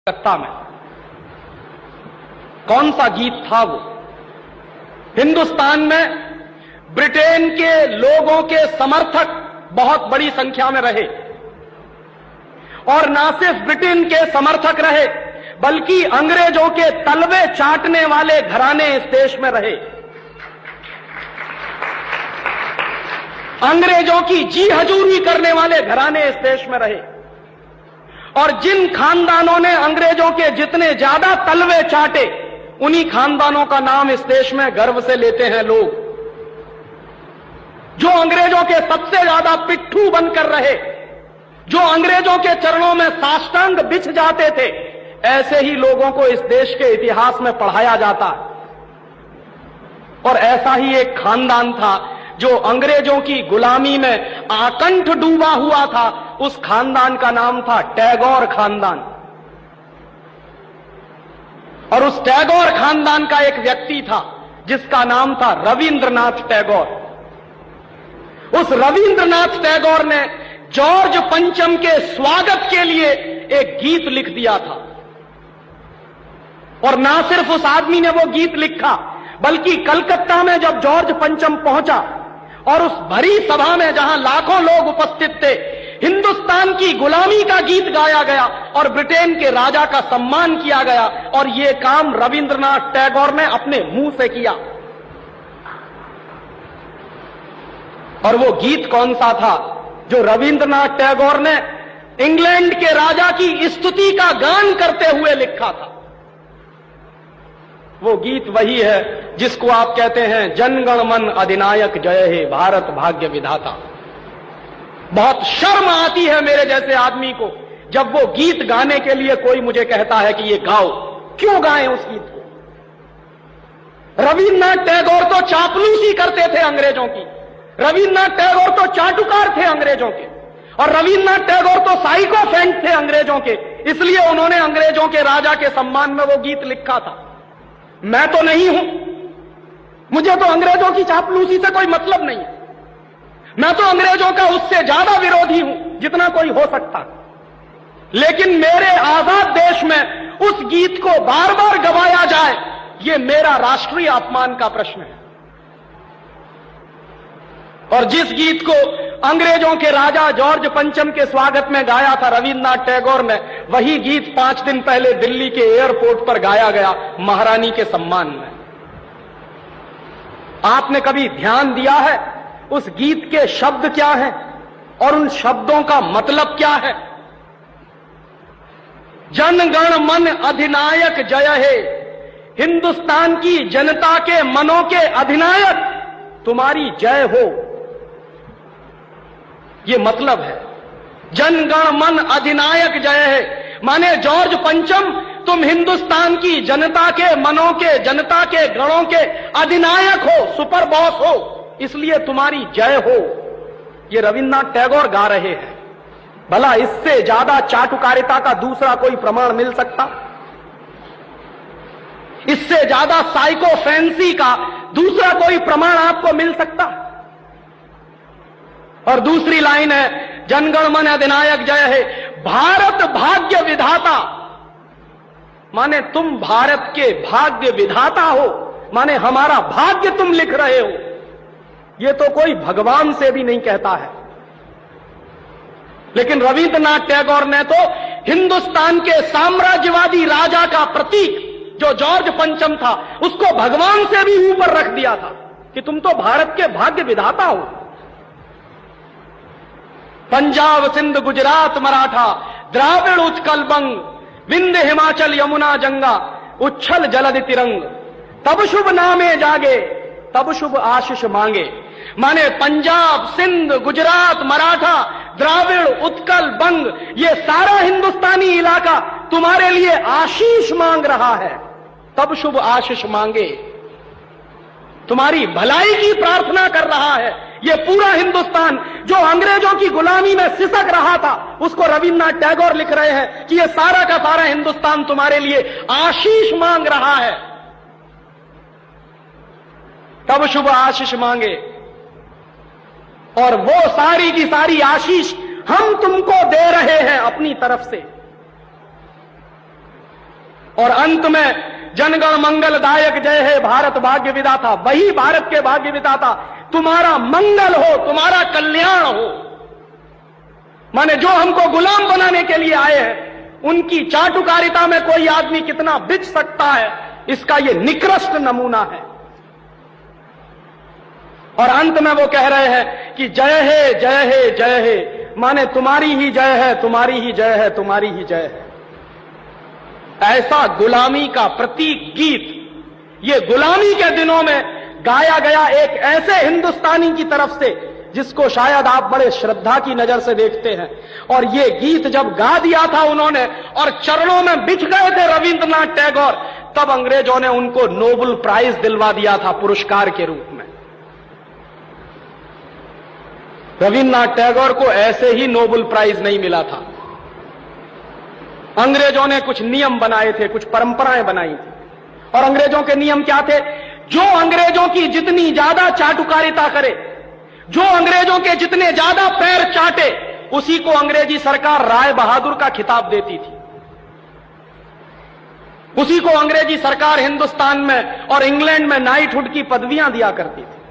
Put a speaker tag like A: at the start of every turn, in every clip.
A: कलकत्ता में कौन सा गीत था वो? हिंदुस्तान में ब्रिटेन के लोगों के समर्थक बहुत बड़ी संख्या में रहे और ना सिर्फ ब्रिटेन के समर्थक रहे बल्कि अंग्रेजों के तलवे चाटने वाले घराने इस देश में रहे। अंग्रेजों की जी हजूरी करने वाले घराने इस देश में रहे और जिन खानदानों ने अंग्रेजों के जितने ज्यादा तलवे चाटे उन्हीं खानदानों का नाम इस देश में गर्व से लेते हैं लोग। जो अंग्रेजों के सबसे ज्यादा पिट्ठू बनकर रहे, जो अंग्रेजों के चरणों में साष्टांग बिछ जाते थे, ऐसे ही लोगों को इस देश के इतिहास में पढ़ाया जाता है। और ऐसा ही एक खानदान था जो अंग्रेजों की गुलामी में आकंठ डूबा हुआ था। उस खानदान का नाम था टैगोर खानदान। और उस टैगोर खानदान का एक व्यक्ति था जिसका नाम था रविंद्रनाथ टैगोर। उस रविंद्रनाथ टैगोर ने जॉर्ज पंचम के स्वागत के लिए एक गीत लिख दिया था। और ना सिर्फ उस आदमी ने वो गीत लिखा बल्कि कलकत्ता में जब जॉर्ज पंचम पहुंचा और उस भरी सभा में जहां लाखों लोग उपस्थित थे, हिंदुस्तान की गुलामी का गीत गाया गया और ब्रिटेन के राजा का सम्मान किया गया। और यह काम रविंद्रनाथ टैगोर ने अपने मुंह से किया। और वो गीत कौन सा था जो रविंद्रनाथ टैगोर ने इंग्लैंड के राजा की स्तुति का गान करते हुए लिखा था? वो गीत वही है जिसको आप कहते हैं जनगण मन अधिनायक जय हे भारत भाग्य विधाता। बहुत शर्म आती है मेरे जैसे आदमी को जब वो गीत गाने के लिए कोई मुझे कहता है कि ये गाओ। क्यों गाएं उस गीत को? रविन्द्रनाथ टैगोर तो चापलूसी करते थे अंग्रेजों की। रविन्द्रनाथ टैगोर तो चाटुकार थे अंग्रेजों के। और रविन्द्रनाथ टैगोर तो साइकोफेंट थे अंग्रेजों के। इसलिए उन्होंने अंग्रेजों के राजा के सम्मान में वो गीत लिखा था। मैं तो नहीं हूं, मुझे तो अंग्रेजों की चापलूसी से कोई मतलब नहीं है। मैं तो अंग्रेजों का उससे ज्यादा विरोधी हूं जितना कोई हो सकता। लेकिन मेरे आजाद देश में उस गीत को बार बार गवाया जाए, यह मेरा राष्ट्रीय अपमान का प्रश्न है। और जिस गीत को अंग्रेजों के राजा जॉर्ज पंचम के स्वागत में गाया था रविन्द्रनाथ टैगोर ने, वही गीत 5 दिन पहले दिल्ली के एयरपोर्ट पर गाया गया महारानी के सम्मान में। आपने कभी ध्यान दिया है उस गीत के शब्द क्या हैं और उन शब्दों का मतलब क्या है? जनगण मन अधिनायक जय हे, हिंदुस्तान की जनता के मनों के अधिनायक तुम्हारी जय हो, ये मतलब है। जनगण मन अधिनायक जय है माने जॉर्ज पंचम तुम हिंदुस्तान की जनता के मनों के, जनता के गणों के अधिनायक हो, सुपर बॉस हो, इसलिए तुम्हारी जय हो। ये रविन्द्रनाथ टैगोर गा रहे हैं। भला इससे ज्यादा चाटुकारिता का दूसरा कोई प्रमाण मिल सकता? इससे ज्यादा साइकोफेंसी का दूसरा कोई प्रमाण आपको मिल सकता? और दूसरी लाइन है जनगण मन अधिनायक जय है भारत भाग्य विधाता, माने तुम भारत के भाग्य विधाता हो, माने हमारा भाग्य तुम लिख रहे हो। यह तो कोई भगवान से भी नहीं कहता है। लेकिन रविन्द्रनाथ टैगोर ने तो हिंदुस्तान के साम्राज्यवादी राजा का प्रतीक जो जॉर्ज पंचम था उसको भगवान से भी ऊपर रख दिया था कि तुम तो भारत के भाग्य विधाता हो। पंजाब सिंध गुजरात मराठा द्राविड़ उत्कल बंग विंध्य हिमाचल यमुना गंगा उच्छल जलधि तिरंग, तब शुभ नामे जागे तब शुभ आशीष मांगे। माने पंजाब सिंध गुजरात मराठा द्राविड़ उत्कल बंग ये सारा हिंदुस्तानी इलाका तुम्हारे लिए आशीष मांग रहा है, तब शुभ आशीष मांगे। तुम्हारी भलाई की प्रार्थना कर रहा है। ये पूरा हिंदुस्तान जो अंग्रेजों की गुलामी में सिसक रहा था उसको रविन्द्रनाथ टैगोर लिख रहे हैं कि ये सारा का सारा हिंदुस्तान तुम्हारे लिए आशीष मांग रहा है, तब शुभ आशीष मांगे। और वो सारी की सारी आशीष हम तुमको दे रहे हैं अपनी तरफ से। और अंत में जनगण मंगलदायक जय हे भारत भाग्य विधाता, वही भारत के भाग्य विधाता तुम्हारा मंगल हो, तुम्हारा कल्याण हो। माने जो हमको गुलाम बनाने के लिए आए हैं, उनकी चाटुकारिता में कोई आदमी कितना बिच सकता है, इसका यह निकृष्ट नमूना है। और अंत में वो कह रहे हैं कि जय हे जय हे जय हे, माने तुम्हारी ही जय है, तुम्हारी ही जय है, तुम्हारी ही जय है। ऐसा गुलामी का प्रतीक गीत ये गुलामी के दिनों में गाया गया एक ऐसे हिंदुस्तानी की तरफ से जिसको शायद आप बड़े श्रद्धा की नजर से देखते हैं। और ये गीत जब गा दिया था उन्होंने और चरणों में बिछ गए थे रविंद्रनाथ टैगोर, तब अंग्रेजों ने उनको नोबेल प्राइज दिलवा दिया था पुरस्कार के रूप में। रविंद्रनाथ टैगोर को ऐसे ही नोबेल प्राइज नहीं मिला था। अंग्रेजों ने कुछ नियम बनाए थे, कुछ परंपराएं बनाई थी। और अंग्रेजों के नियम क्या थे? जो अंग्रेजों की जितनी ज्यादा चाटुकारिता करे, जो अंग्रेजों के जितने ज्यादा पैर चाटे, उसी को अंग्रेजी सरकार राय बहादुर का खिताब देती थी। उसी को अंग्रेजी सरकार हिंदुस्तान में और इंग्लैंड में नाइटहुड की पदवियां दिया करती थी।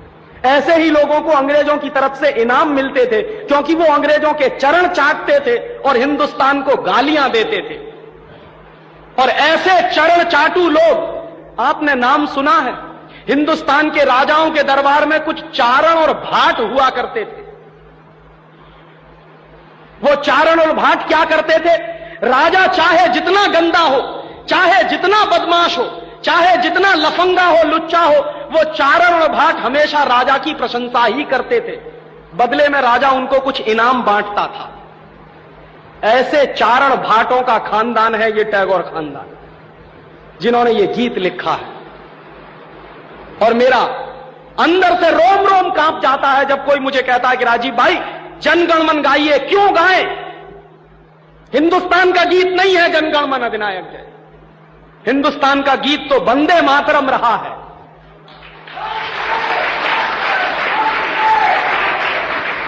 A: ऐसे ही लोगों को अंग्रेजों की तरफ से इनाम मिलते थे, क्योंकि वो अंग्रेजों के चरण चाटते थे और हिंदुस्तान को गालियां देते थे। और ऐसे चरण चाटू लोग आपने नाम सुना है, हिंदुस्तान के राजाओं के दरबार में कुछ चारण और भाट हुआ करते थे। वो चारण और भाट क्या करते थे? राजा चाहे जितना गंदा हो, चाहे जितना बदमाश हो, चाहे जितना लफंगा हो, लुच्चा हो, वो चारण और भाट हमेशा राजा की प्रशंसा ही करते थे। बदले में राजा उनको कुछ इनाम बांटता था। ऐसे चारण भाटों का खानदान है ये टैगोर खानदान, जिन्होंने ये गीत लिखा है। और मेरा अंदर से रोम रोम कांप जाता है जब कोई मुझे कहता है कि राजीव भाई जनगण मन गाइए। क्यों गाएं? हिंदुस्तान का गीत नहीं है जनगण मन अधिनायक जय। हिंदुस्तान का गीत तो वंदे मातरम रहा है।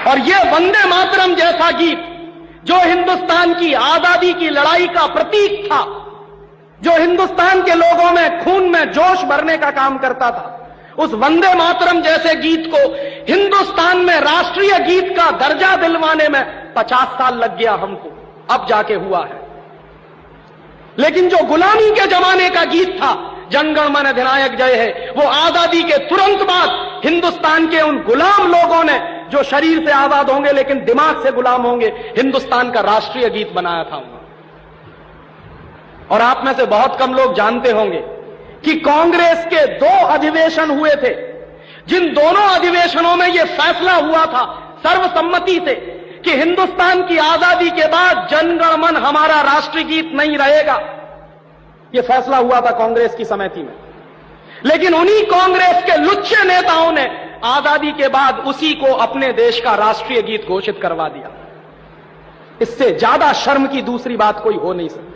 A: और यह वंदे मातरम जैसा गीत जो हिंदुस्तान की आजादी की लड़ाई का प्रतीक था, जो हिंदुस्तान के लोगों में खून में जोश भरने का काम करता था, उस वंदे मातरम जैसे गीत को हिंदुस्तान में राष्ट्रीय गीत का दर्जा दिलवाने में 50 साल लग गया हमको, अब जाके हुआ है। लेकिन जो गुलामी के जमाने का गीत था जनगण मन अधिनायक जय है, वो आजादी के तुरंत बाद हिंदुस्तान के उन गुलाम लोगों ने, जो शरीर से आजाद होंगे लेकिन दिमाग से गुलाम होंगे, हिंदुस्तान का राष्ट्रीय गीत बनाया था उन्होंने। और आप में से बहुत कम लोग जानते होंगे कि कांग्रेस के 2 अधिवेशन हुए थे, जिन दोनों अधिवेशनों में यह फैसला हुआ था सर्वसम्मति से कि हिंदुस्तान की आजादी के बाद जनगण मन हमारा राष्ट्रीय गीत नहीं रहेगा। यह फैसला हुआ था कांग्रेस की समिति में। लेकिन उन्हीं कांग्रेस के लुच्चे नेताओं ने आजादी के बाद उसी को अपने देश का राष्ट्रीय गीत घोषित करवा दिया। इससे ज्यादा शर्म की दूसरी बात कोई हो नहीं सकती।